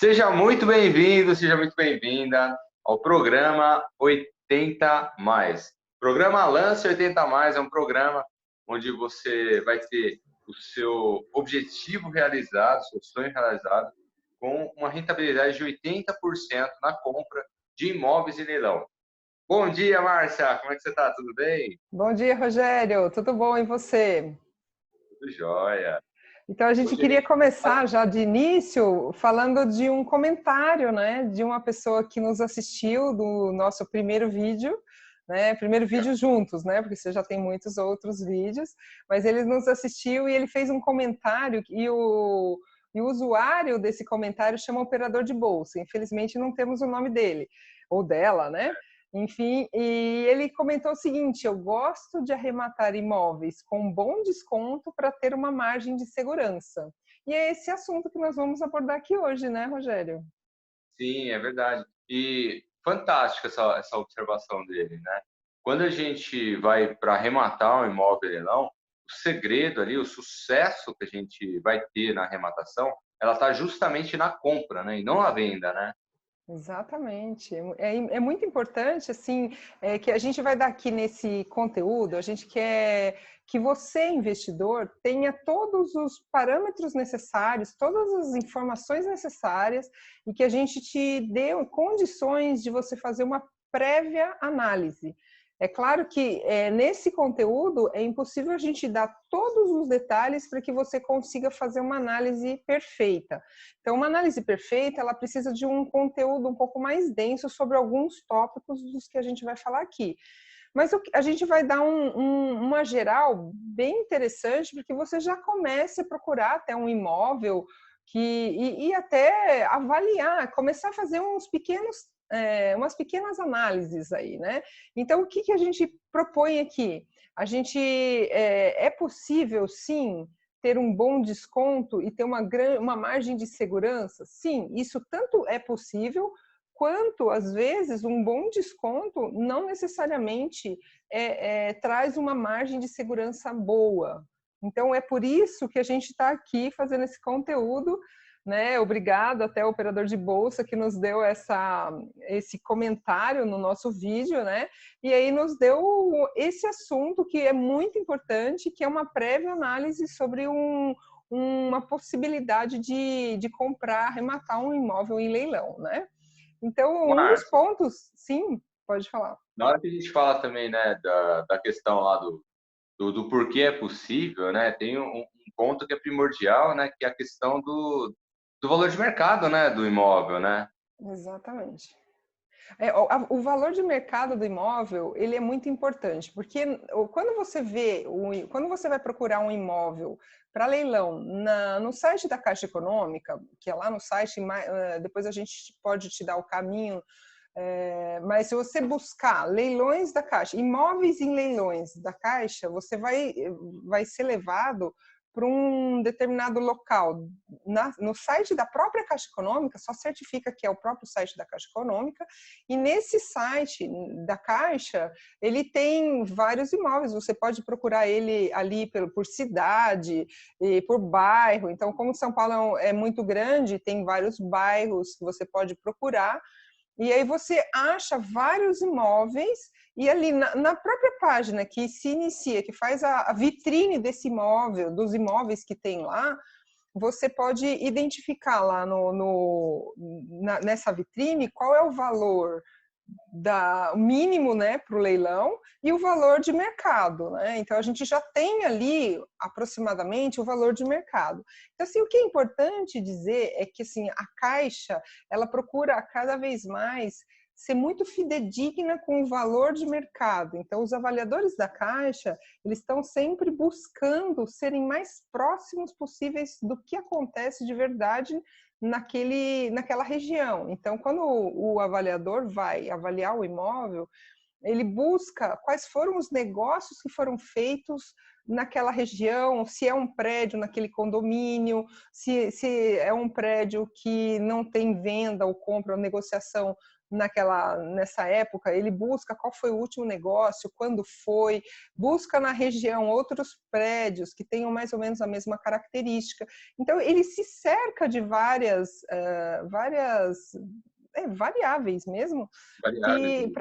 Seja muito bem-vindo, seja muito bem-vinda ao programa 80 Mais. Programa Lance 80 Mais é um programa onde você vai ter o seu objetivo realizado, seu sonho realizado, com uma rentabilidade de 80% na compra de imóveis em leilão. Bom dia, Márcia! Como é que você está? Tudo bem? Bom dia, Rogério. Tudo bom e você? Tudo jóia. Então, a gente Hoje a queria gente começar já de início falando de um comentário, né, de uma pessoa que nos assistiu do nosso primeiro vídeo, né, primeiro vídeo juntos, né, porque você já tem muitos outros vídeos, mas ele nos assistiu e ele fez um comentário e o usuário desse comentário chama operador de bolsa. Infelizmente, não temos o nome dele ou dela, né? Enfim, e ele comentou o seguinte: eu gosto de arrematar imóveis com bom desconto para ter uma margem de segurança. E é esse assunto que nós vamos abordar aqui hoje, né, Rogério? Sim, é verdade. E fantástica essa observação dele, né? Quando a gente vai para arrematar um imóvel em leilão, o segredo ali, o sucesso que a gente vai ter na arrematação, ela está justamente na compra, né? E não na venda, né? Exatamente. É muito importante, assim, que a gente vai dar aqui nesse conteúdo, a gente quer que você, investidor, tenha todos os parâmetros necessários, todas as informações necessárias e que a gente te dê condições de você fazer uma prévia análise. É claro que nesse conteúdo é impossível a gente dar todos os detalhes para que você consiga fazer uma análise perfeita. Então, uma análise perfeita, ela precisa de um conteúdo um pouco mais denso sobre alguns tópicos dos que a gente vai falar aqui. Mas a gente vai dar uma geral bem interessante, porque você já comece a procurar até um imóvel e até avaliar, começar a fazer umas pequenas análises aí, né? Então, o que a gente propõe aqui? É possível, sim, ter um bom desconto e ter uma margem de segurança? Sim, isso tanto é possível, quanto, às vezes, um bom desconto não necessariamente traz uma margem de segurança boa. Então, é por isso que a gente está aqui fazendo esse conteúdo, né? Obrigado até ao operador de bolsa que nos deu esse comentário no nosso vídeo, né? E aí nos deu esse assunto que é muito importante, que é uma prévia análise sobre uma possibilidade de comprar, arrematar um imóvel em leilão, né? Então, um dos Márcia, pontos, sim, pode falar. na hora que a gente fala também, né, da questão lá do porquê é possível, né, tem um ponto que é primordial, né, que é a questão do valor de mercado, né, do imóvel, né? Exatamente. O valor de mercado do imóvel, ele é muito importante, porque quando você vai procurar um imóvel para leilão no site da Caixa Econômica, que é lá no site, depois a gente pode te dar o caminho, mas se você buscar leilões da Caixa, imóveis em leilões da Caixa, você vai ser levado para um determinado local. No site da própria Caixa Econômica, só certifica que é o próprio site da Caixa Econômica, e nesse site da Caixa, ele tem vários imóveis, você pode procurar ele ali por cidade, e por bairro. Então, como São Paulo é muito grande, tem vários bairros que você pode procurar, e aí você acha vários imóveis e ali na própria página que se inicia, que faz a vitrine desse imóvel, dos imóveis que tem lá, você pode identificar lá nessa vitrine qual é o valor o mínimo, né, para o leilão e o valor de mercado, né? Então a gente já tem ali aproximadamente o valor de mercado. Então assim, o que é importante dizer é que assim a Caixa, ela procura cada vez mais ser muito fidedigna com o valor de mercado. Então os avaliadores da Caixa, eles estão sempre buscando serem mais próximos possíveis do que acontece de verdade naquela região. Então, quando o avaliador vai avaliar o imóvel, ele busca quais foram os negócios que foram feitos naquela região, se é um prédio naquele condomínio, se é um prédio que não tem venda ou compra ou negociação nessa época, ele busca qual foi o último negócio, quando foi, busca na região outros prédios que tenham mais ou menos a mesma característica. Então, ele se cerca de várias variáveis mesmo, Variáveis.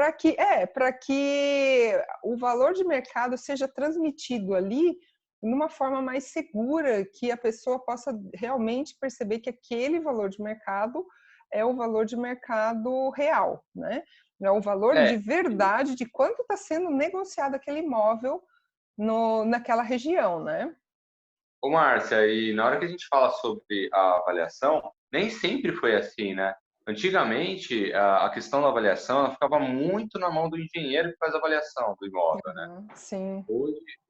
para que o valor de mercado seja transmitido ali de uma forma mais segura, que a pessoa possa realmente perceber que aquele valor de mercado é o valor de mercado real, né? É o valor de verdade de quanto está sendo negociado aquele imóvel naquela região, né? Ô, Márcia, e na hora que a gente fala sobre a avaliação, nem sempre foi assim, né? Antigamente, a questão da avaliação ela ficava muito na mão do engenheiro que faz a avaliação do imóvel, né? Sim.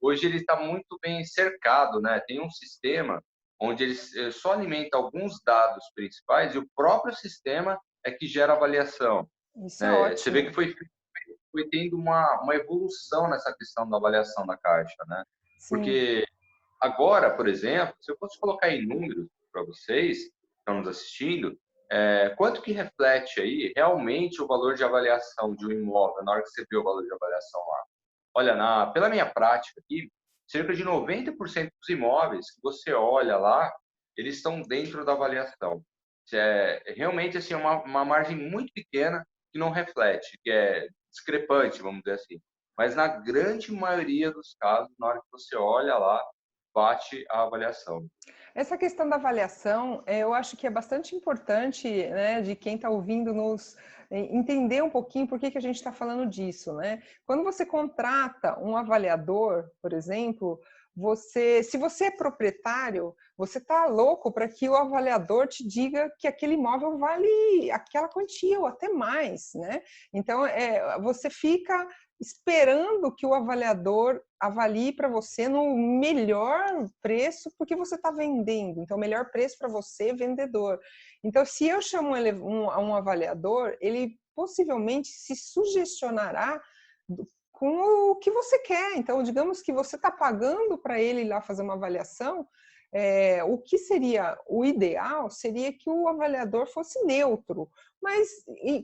Hoje ele está muito bem cercado, né? Tem um sistema onde ele só alimenta alguns dados principais e o próprio sistema é que gera avaliação. Isso é Né? Você vê que ótimo. foi tendo uma evolução nessa questão da avaliação da Caixa, né? Sim. Porque agora, por exemplo, se eu fosse colocar em números para vocês que estão nos assistindo, quanto que reflete aí realmente o valor de avaliação de um imóvel na hora que você vê o valor de avaliação lá? Olha, pela minha prática aqui, cerca de 90% dos imóveis que você olha lá, eles estão dentro da avaliação. Realmente assim, uma margem muito pequena que não reflete, que é discrepante, vamos dizer assim. Mas na grande maioria dos casos, na hora que você olha lá, bate a avaliação. Essa questão da avaliação, eu acho que é bastante importante, né, de quem está ouvindo nos entender um pouquinho por que a gente está falando disso, né? Quando você contrata um avaliador, por exemplo, se você é proprietário, você está louco para que o avaliador te diga que aquele imóvel vale aquela quantia ou até mais, né? Então, você fica esperando que o avaliador avalie para você no melhor preço, porque você está vendendo. Então, o melhor preço para você, vendedor. Então, se eu chamo um avaliador, ele possivelmente se sugestionará com o que você quer. Então, digamos que você está pagando para ele ir lá fazer uma avaliação, o que seria o ideal seria que o avaliador fosse neutro, mas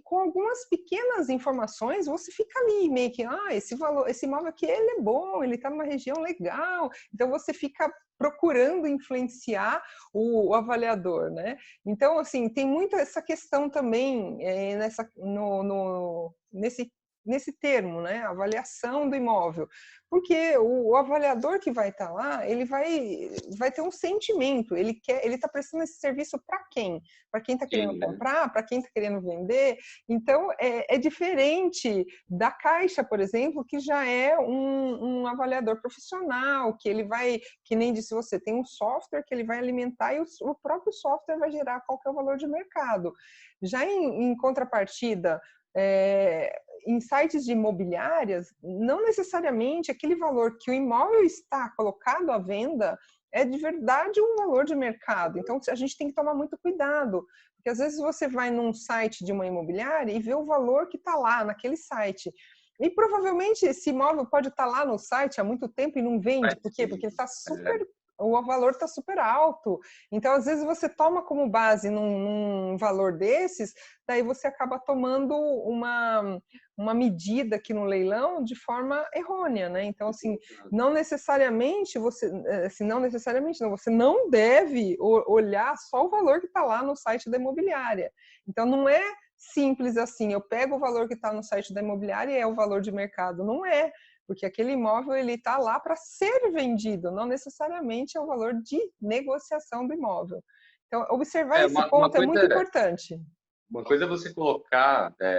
com algumas pequenas informações você fica ali meio que, esse imóvel aqui ele é bom, ele está numa região legal, então você fica procurando influenciar o avaliador, né? Então, assim, tem muito essa questão também nesse termo, né? Avaliação do imóvel. Porque o avaliador que vai estar lá, ele vai ter um sentimento, ele está prestando esse serviço para quem? Para quem está querendo Sim, né? comprar, para quem está querendo vender. Então, é diferente da Caixa, por exemplo, que já é um avaliador profissional, que ele vai, que nem disse você, tem um software que ele vai alimentar e o próprio software vai gerar qual que é o valor de mercado. Já em contrapartida, em sites de imobiliárias, não necessariamente aquele valor que o imóvel está colocado à venda é de verdade um valor de mercado. Então, a gente tem que tomar muito cuidado, porque às vezes você vai num site de uma imobiliária e vê o valor que está lá naquele site. E provavelmente esse imóvel pode estar lá no site há muito tempo e não vende. Por quê? Porque ele está o valor está super alto. Então, às vezes, você toma como base num valor desses, daí você acaba tomando uma medida aqui no leilão de forma errônea, né? Então, assim, não necessariamente você não deve olhar só o valor que está lá no site da imobiliária. Então, não é simples assim, eu pego o valor que está no site da imobiliária e é o valor de mercado. Não é, porque aquele imóvel ele está lá para ser vendido, não necessariamente é o valor de negociação do imóvel. Então, observar esse Uma ponto é muito coisa, importante. uma coisa é você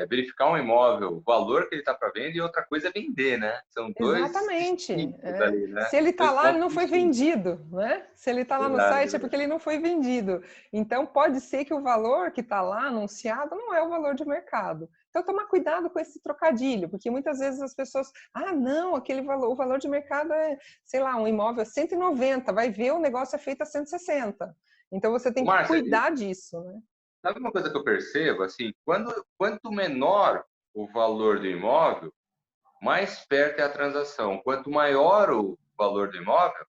verificar um imóvel, o valor que ele está para vender, e outra coisa é vender, né? São dois Exatamente. distintos ali, né? Se ele está Dois lá, ele pontos não foi distintos. vendido, né? Se ele está lá no Verdade, site é porque verdade. ele não foi vendido. Então, pode ser que o valor que está lá anunciado não é o valor de mercado. Então, tomar cuidado com esse trocadilho, porque muitas vezes as pessoas, não, o valor de mercado é, sei lá, um imóvel a 190, vai ver o negócio é feito a 160. Então, você tem que Márcia, cuidar disso, né? sabe uma coisa que eu percebo? Assim, quanto menor o valor do imóvel, mais perto é a transação. Quanto maior o valor do imóvel,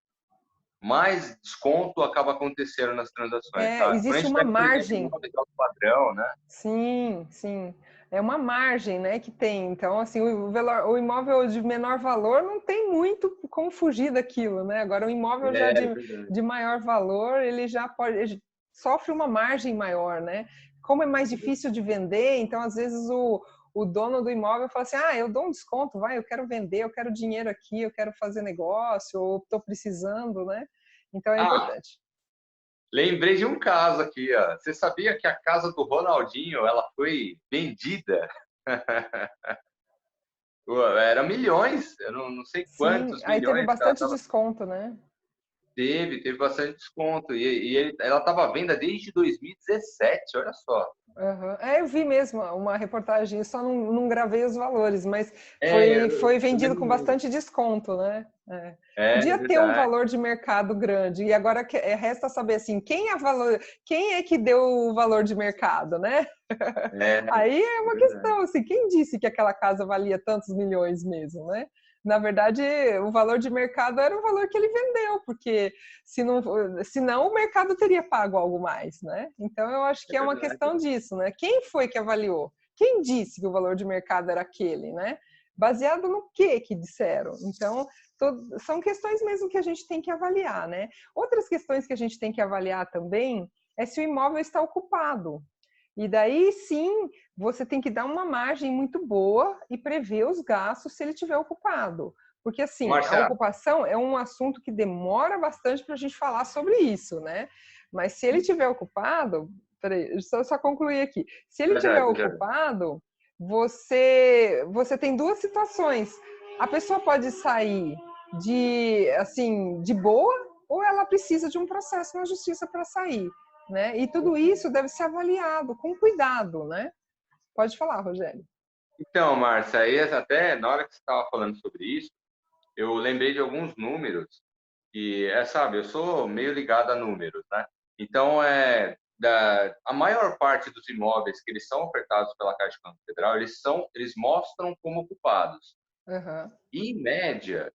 mais desconto acaba acontecendo nas transações, sabe? Quando a Existe gente uma pega, por exemplo, margem. imóvel de alto padrão, né? Sim, sim. é uma margem, né, que tem. Então, assim, o imóvel de menor valor não tem muito como fugir daquilo, né? Agora, o imóvel já Verdade. de maior valor, ele já pode, ele sofre uma margem maior, né? Como é mais difícil de vender, então, às vezes, o dono do imóvel fala assim, eu dou um desconto, vai, eu quero vender, eu quero dinheiro aqui, eu quero fazer negócio, ou estou precisando, né? Então, é importante. Lembrei de um caso aqui, ó. Você sabia que a casa do Ronaldinho, ela foi vendida? Era milhões, eu não sei Sim, quantos aí teve milhões que ela bastante tava... desconto, né? Teve bastante desconto. Ela estava à venda desde 2017, olha só. Uhum. Eu vi mesmo uma reportagem, só não gravei os valores, mas Eu foi vendido também com não lembro. bastante desconto, né? É Podia ter um verdade. valor de mercado grande, e agora resta saber assim, quem é que deu o valor de mercado, né? É, Aí é uma verdade. questão, assim, quem disse que aquela casa valia tantos milhões mesmo, né? Na verdade, o valor de mercado era o valor que ele vendeu, porque senão o mercado teria pago algo mais, né? Então eu acho É que é uma verdade. questão disso, né? Quem foi que avaliou? Quem disse que o valor de mercado era aquele, né? Baseado no que disseram? Então, são questões mesmo que a gente tem que avaliar, né? Outras questões que a gente tem que avaliar também é se o imóvel está ocupado. E daí sim, você tem que dar uma margem muito boa e prever os gastos se ele estiver ocupado. Porque assim, a Márcia, ocupação é um assunto que demora bastante para a gente falar sobre isso, né? Mas se ele estiver ocupado, peraí, só concluir aqui. Se ele estiver já. ocupado, você tem duas situações. A pessoa pode sair de boa, ou ela precisa de um processo na justiça para sair. Né? E tudo isso deve ser avaliado com cuidado, né? Pode falar, Rogério. Então, Márcia, aí até na hora que você estava falando sobre isso, eu lembrei de alguns números e, sabe, eu sou meio ligado a números, né? Então, a maior parte dos imóveis que eles são ofertados pela Caixa Econômica Federal, eles mostram como ocupados. Uhum. Em média,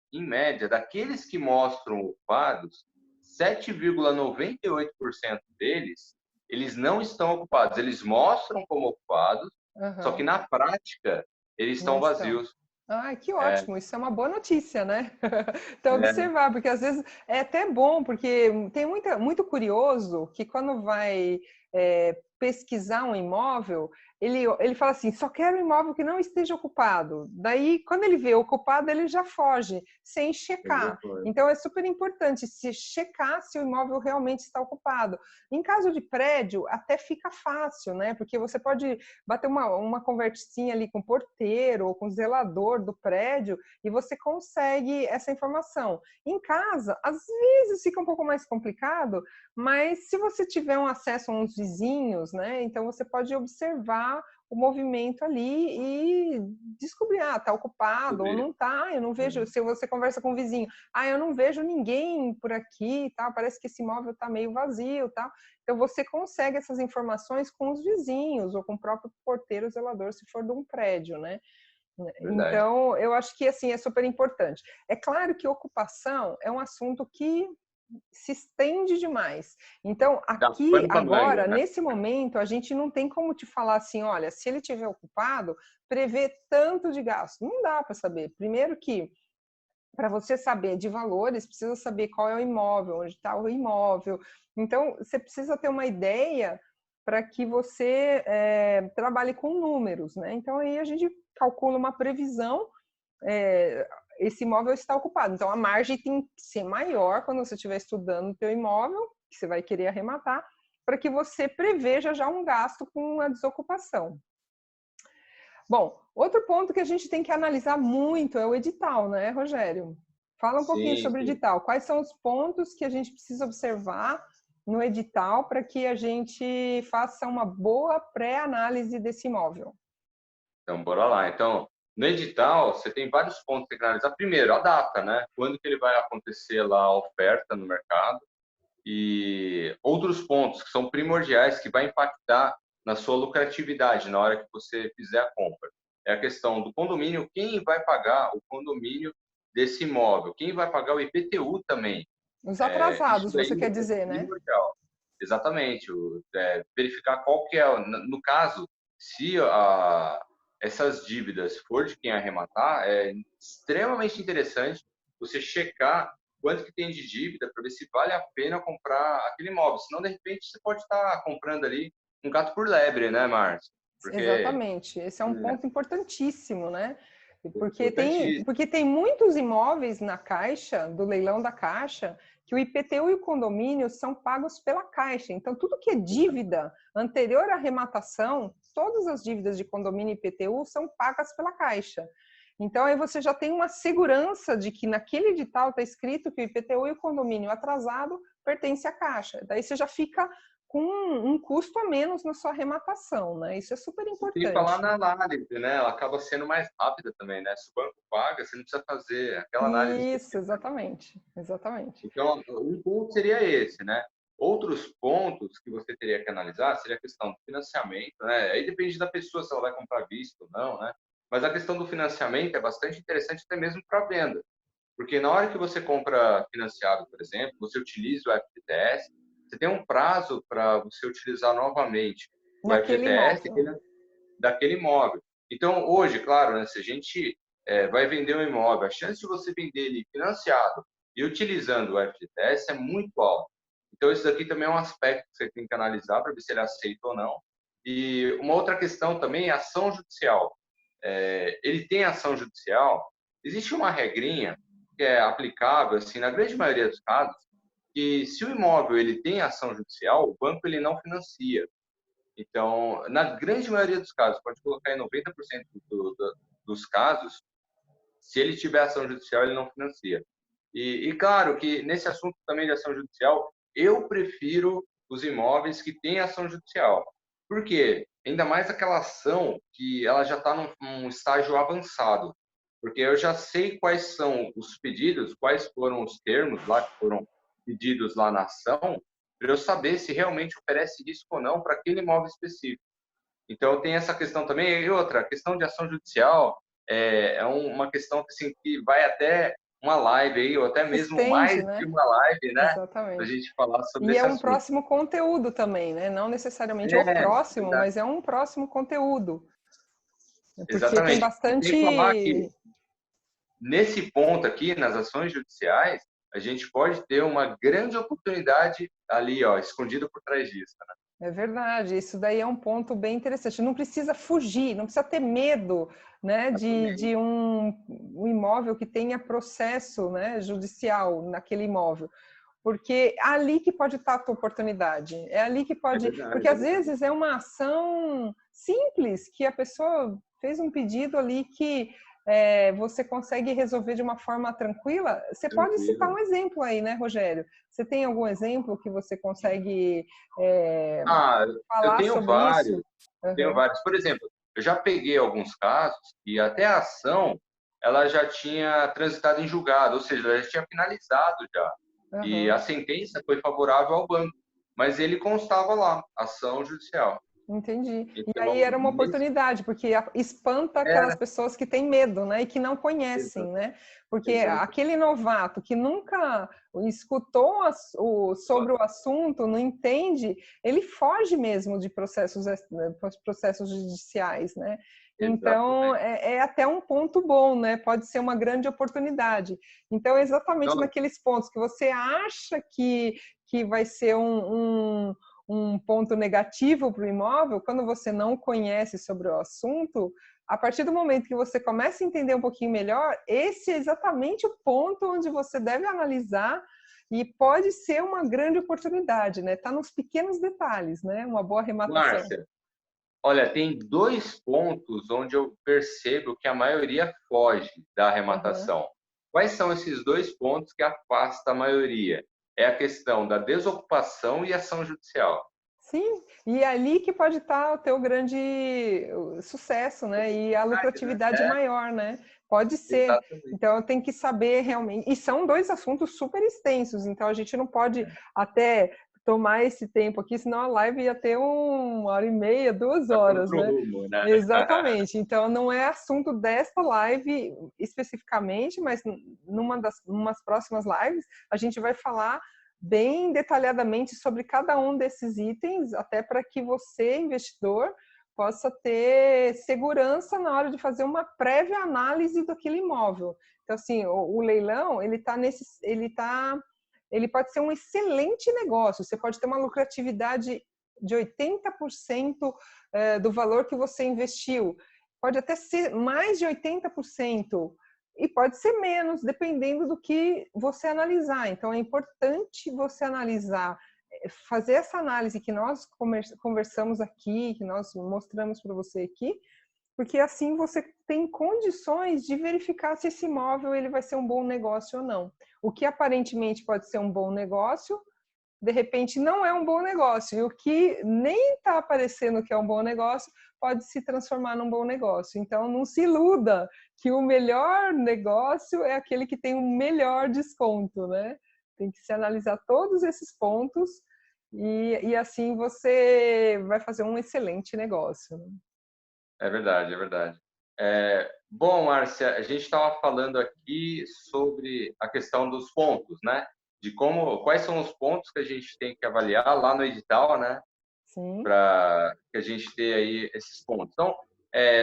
daqueles que mostram ocupados, 7,98% deles, eles não estão ocupados. Eles mostram como ocupados, só que Uhum. na prática eles Não estão estão. vazios. Ai, que É, ótimo, isso é uma boa notícia, né? Então, é, observar, porque às vezes é até bom, porque tem muito curioso que quando vai pesquisar um imóvel, ele fala assim, só quero um imóvel que não esteja ocupado. Daí, quando ele vê ocupado, ele já foge, sem checar. Então, é super importante se checar se o imóvel realmente está ocupado. Em caso de prédio, até fica fácil, né? Porque você pode bater uma conversinha ali com o porteiro ou com o zelador do prédio e você consegue essa informação. Em casa, às vezes fica um pouco mais complicado, mas se você tiver um acesso a uns vizinhos, né, então você pode observar o movimento ali e descobrir, tá ocupado ou não tá, eu não vejo, se você conversa com o vizinho, eu não vejo ninguém por aqui, tá, parece que esse imóvel tá meio vazio, tá. Então, você consegue essas informações com os vizinhos ou com o próprio porteiro zelador, se for de um prédio, né? verdade. Então, eu acho que, assim, é super importante. É claro que ocupação é um assunto que se estende demais. Então, Dá aqui, pano pra manga, agora, né? nesse momento, a gente não tem como te falar assim, olha, se ele estiver ocupado, prevê tanto de gasto. Não dá para saber. Primeiro que para você saber de valores, precisa saber qual é o imóvel, onde está o imóvel. Então, você precisa ter uma ideia para que você trabalhe com números, né? Então, aí a gente calcula uma previsão, esse imóvel está ocupado. Então, a margem tem que ser maior quando você estiver estudando o teu imóvel, que você vai querer arrematar, para que você preveja já um gasto com a desocupação. Bom, outro ponto que a gente tem que analisar muito é o edital, né, Rogério? Fala um pouquinho Sim, sobre o sim. edital. Quais são os pontos que a gente precisa observar no edital para que a gente faça uma boa pré-análise desse imóvel? Então, bora lá. Então, no edital, você tem vários pontos que tem que analisar. Primeiro, a data, né? Quando que ele vai acontecer lá a oferta no mercado. E outros pontos que são primordiais que vai impactar na sua lucratividade na hora que você fizer a compra. É a questão do condomínio, quem vai pagar o condomínio desse imóvel, quem vai pagar o IPTU também. Os Isso atrasados, você daí quer é dizer, né? primordial. Exatamente. Verificar qual que é, no caso, se essas dívidas for de quem arrematar, é extremamente interessante você checar quanto que tem de dívida para ver se vale a pena comprar aquele imóvel. Senão, de repente, você pode estar comprando ali um gato por lebre, né, Márcio? Porque Exatamente. Esse é um ponto importantíssimo, né? é importantíssimo. Porque tem muitos imóveis na Caixa, do leilão da Caixa, que o IPTU e o condomínio são pagos pela Caixa. Então, tudo que é dívida anterior à arrematação, todas as dívidas de condomínio e IPTU são pagas pela Caixa. Então, aí você já tem uma segurança de que naquele edital está escrito que o IPTU e o condomínio atrasado pertence à Caixa. Daí você já fica com um custo a menos na sua arrematação, né? Isso é super Sem falar importante. na análise, né? Ela acaba sendo mais rápida também, né? Se o banco paga, você não precisa fazer aquela análise Isso, específica. exatamente, exatamente. Então, um ponto seria esse, né? Outros pontos que você teria que analisar seria a questão do financiamento, né? Aí depende da pessoa se ela vai comprar visto ou não, né? Mas a questão do financiamento é bastante interessante até mesmo para venda, porque na hora que você compra financiado, por exemplo, você utiliza o FGTS, você tem um prazo para você utilizar novamente o Naquele FGTS imóvel. daquele imóvel. Então, hoje, claro, né, se a gente vai vender um imóvel, a chance de você vender ele financiado e utilizando o FGTS é muito alta. Então, isso daqui também é um aspecto que você tem que analisar para ver se ele aceita ou não. E uma outra questão também é a ação judicial. Ele tem ação judicial, existe uma regrinha que é aplicável, assim, na grande maioria dos casos, que se o imóvel ele tem ação judicial, o banco ele não financia. Então, na grande maioria dos casos, pode colocar em 90% dos casos, se ele tiver ação judicial, ele não financia. E claro que nesse assunto também de ação judicial, eu prefiro os imóveis que têm ação judicial. Por quê? Ainda mais aquela ação que ela já está num estágio avançado. Porque eu já sei quais são os pedidos, quais foram os termos lá que foram pedidos lá na ação, para eu saber se realmente oferece risco ou não para aquele imóvel específico. Então, tem essa questão também. E outra, a questão de ação judicial uma questão assim, que vai até uma live aí, ou até mesmo Estende, mais de né? uma live, né? Para a Exatamente. gente falar sobre E é esse um assunto. próximo conteúdo também, né? Não necessariamente é o próximo, Verdade. mas é um próximo conteúdo. Porque tem Exatamente. E sem falar que bastante. nesse ponto aqui, nas ações judiciais, a gente pode ter uma grande oportunidade ali, ó, escondida por trás disso. Né? É verdade, isso daí é um ponto bem interessante. Não precisa fugir, não precisa ter medo, né, de um imóvel que tenha processo, né, judicial naquele imóvel. Porque é ali que pode estar a tua oportunidade. É ali que É pode. verdade, Porque é às verdade. vezes é uma ação simples que a pessoa fez um pedido ali que você consegue resolver de uma forma tranquila. Você pode citar Tranquilo. um exemplo aí, né, Rogério? Você tem algum exemplo que você consegue Ah, eu falar tenho sobre isso? vários. Tenho Uhum, vários. Por exemplo, eu já peguei alguns casos e até a ação ela já tinha transitado em julgado, ou seja, ela já tinha finalizado já. E uhum. a sentença foi favorável ao banco, mas ele constava lá, ação judicial. Entendi. E aí Então, era uma oportunidade, porque espanta aquelas era pessoas que têm medo, né? E que não conhecem, exato, né? Porque exato. aquele novato que nunca escutou sobre o assunto, não entende, ele foge mesmo de processos judiciais, né? Então, Exatamente. é até um ponto bom, né? Pode ser uma grande oportunidade. Então, exatamente Então, naqueles pontos que você acha que vai ser um ponto negativo para o imóvel, quando você não conhece sobre o assunto, a partir do momento que você começa a entender um pouquinho melhor, esse é exatamente o ponto onde você deve analisar e pode ser uma grande oportunidade, né? Tá nos pequenos detalhes, né? Uma boa arrematação. Márcia, olha, tem dois pontos onde eu percebo que a maioria foge da Uhum. arrematação. Quais são esses dois pontos que afasta a maioria? É a questão da desocupação e ação judicial. Sim, e é ali que pode estar o teu grande sucesso, né? E a Verdade, né? lucratividade maior, né? Pode ser. Exatamente. Então, tem que saber realmente. E são dois assuntos super extensos, então a gente não pode até tomar esse tempo aqui, senão a live ia ter 1 hora e meia, 2 horas, Outro né? rumo, né? Exatamente. Então, não é assunto desta live especificamente, mas numas próximas lives, a gente vai falar bem detalhadamente sobre cada um desses itens, até para que você, investidor, possa ter segurança na hora de fazer uma prévia análise daquele imóvel. Então, assim, o leilão, ele pode ser um excelente negócio. Você pode ter uma lucratividade de 80% do valor que você investiu. Pode até ser mais de 80%. E pode ser menos, dependendo do que você analisar. Então, é importante você analisar, fazer essa análise que nós conversamos aqui, que nós mostramos para você aqui, porque assim você tem condições de verificar se esse imóvel ele vai ser um bom negócio ou não. O que aparentemente pode ser um bom negócio, de repente não é um bom negócio. E o que nem está aparecendo que é um bom negócio, pode se transformar num bom negócio. Então, não se iluda que o melhor negócio é aquele que tem o melhor desconto, né? Tem que se analisar todos esses pontos e assim você vai fazer um excelente negócio. Né? É verdade, é verdade. Bom, Márcia, a gente estava falando aqui sobre a questão dos pontos, né? De quais são os pontos que a gente tem que avaliar lá no edital, né? Sim. Para que a gente tenha aí esses pontos. Então,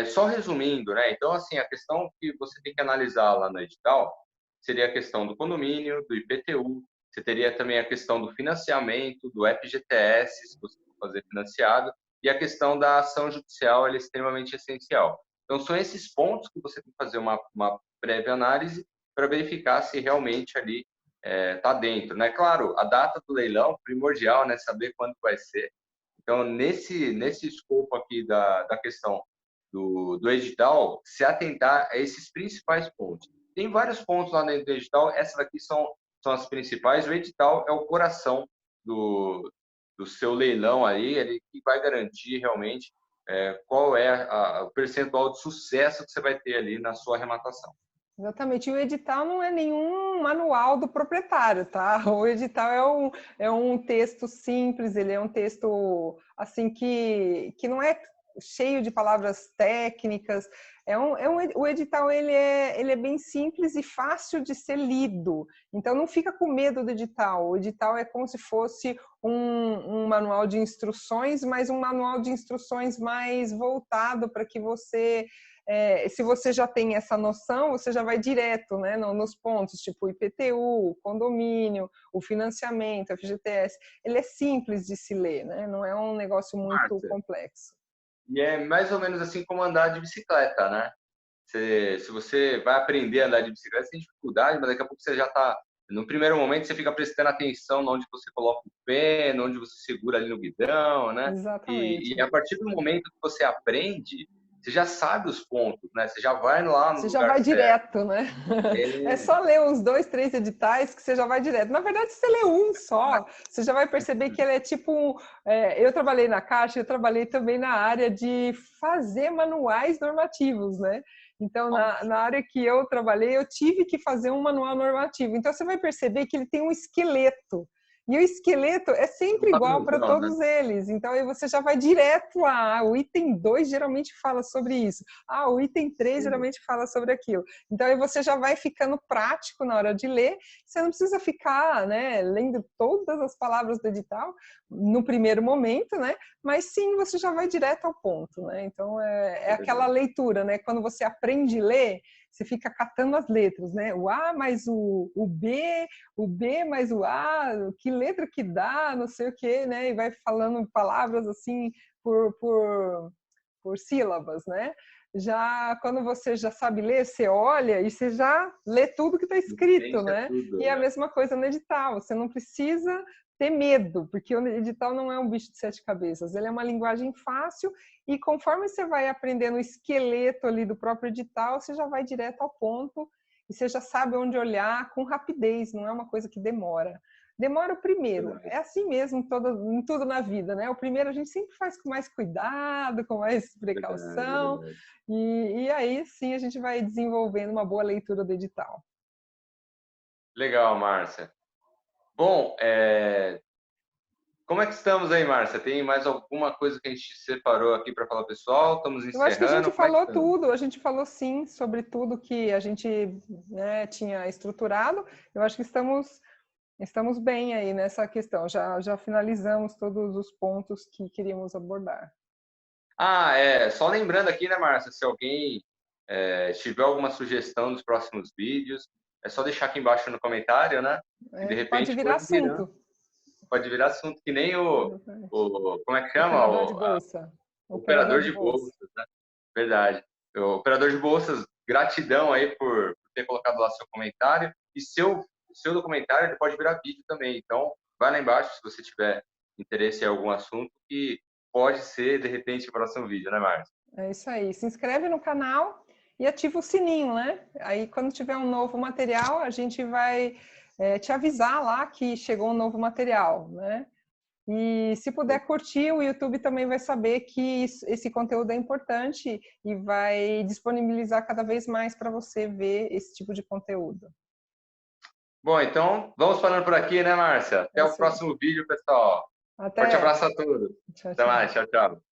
só resumindo, né? Então, assim, a questão que você tem que analisar lá no edital seria a questão do condomínio, do IPTU, você teria também a questão do financiamento, do FGTS, se você for fazer financiado, e a questão da ação judicial, ela é extremamente essencial. Então, são esses pontos que você tem que fazer uma prévia análise para verificar se realmente ali está dentro, né? Claro, a data do leilão, primordial, né? Saber quando vai ser. Então, nesse escopo aqui da questão do edital, se atentar a esses principais pontos. Tem vários pontos lá dentro do edital, essas daqui são as principais. O edital é o coração do seu leilão aí, ele que vai garantir realmente qual é o percentual de sucesso que você vai ter ali na sua arrematação. Exatamente. E o edital não é nenhum manual do proprietário, tá? O edital é um texto simples, ele é um texto assim que não é cheio de palavras técnicas. O edital ele é bem simples e fácil de ser lido. Então não fica com medo do edital. O edital é como se fosse um manual de instruções, mas um manual de instruções mais voltado para que você se você já tem essa noção, você já vai direto, né, nos pontos, tipo o IPTU, o condomínio, o financiamento, o FGTS. Ele é simples de se ler, né? Não é um negócio muito complexo. E é mais ou menos assim como andar de bicicleta, né? Se você vai aprender a andar de bicicleta, você tem dificuldade, mas daqui a pouco você já está... No primeiro momento, você fica prestando atenção onde você coloca o pé, onde você segura ali no guidão, né? Exatamente. E a partir do momento que você aprende, você já sabe os pontos, né? Você já vai lá no Você já lugar vai certo. direto, né? É só ler uns 2, 3 editais que você já vai direto. Na verdade, se você lê um só, você já vai perceber que ele é tipo... eu trabalhei na Caixa, eu trabalhei também na área de fazer manuais normativos, né? Então, na área que eu trabalhei, eu tive que fazer um manual normativo. Então, você vai perceber que ele tem um esqueleto. E o esqueleto é sempre igual para todos eles. Então, aí você já vai direto lá. O item 2 geralmente fala sobre isso. O item 3 geralmente fala sobre aquilo. Então, aí você já vai ficando prático na hora de ler. Você não precisa ficar, né, lendo todas as palavras do edital no primeiro momento, né? Mas sim, você já vai direto ao ponto, né? Então, é aquela leitura, né? Quando você aprende a ler, você fica catando as letras, né? O A mais o B mais o A, que letra que dá, não sei o quê, né? E vai falando palavras assim por sílabas, né? Já quando você já sabe ler, você olha e você já lê tudo que está escrito, né? Tudo, e é a mesma coisa no edital, você não precisa ter medo, porque o edital não é um bicho de 7 cabeças, ele é uma linguagem fácil e conforme você vai aprendendo o esqueleto ali do próprio edital, você já vai direto ao ponto e você já sabe onde olhar com rapidez, não é uma coisa que demora. Demora o primeiro, é assim mesmo em tudo na vida, né? O primeiro a gente sempre faz com mais cuidado, com mais precaução, e aí sim a gente vai desenvolvendo uma boa leitura do edital. Legal, Márcia. Bom, como é que estamos aí, Márcia? Tem mais alguma coisa que a gente separou aqui para falar, pessoal? Estamos encerrando. Eu acho que a gente falou tudo, a gente falou sim sobre tudo que a gente, né, tinha estruturado. Eu acho que estamos bem aí nessa questão. Já finalizamos todos os pontos que queríamos abordar. Só lembrando aqui, né, Márcia, se alguém tiver alguma sugestão dos próximos vídeos, é só deixar aqui embaixo no comentário, né? E de Pode repente virar assunto. pode virar assunto, que nem como é que chama? Operador de bolsa. Operador de bolsas, né? Verdade. O operador de bolsas, gratidão aí por ter colocado lá seu comentário. E seu documentário ele pode virar vídeo também. Então, vai lá embaixo se você tiver interesse em algum assunto que pode ser, de repente, o próximo vídeo, né, Márcia? É isso aí. Se inscreve no canal e ativa o sininho, né? Aí, quando tiver um novo material, a gente vai te avisar lá que chegou um novo material, né? E se puder curtir, o YouTube também vai saber que esse conteúdo é importante e vai disponibilizar cada vez mais para você ver esse tipo de conteúdo. Bom, então, vamos falando por aqui, né, Márcia? Até o próximo vídeo, pessoal. Até. Forte abraço a todos. Tchau, Até tchau. mais. Tchau, tchau.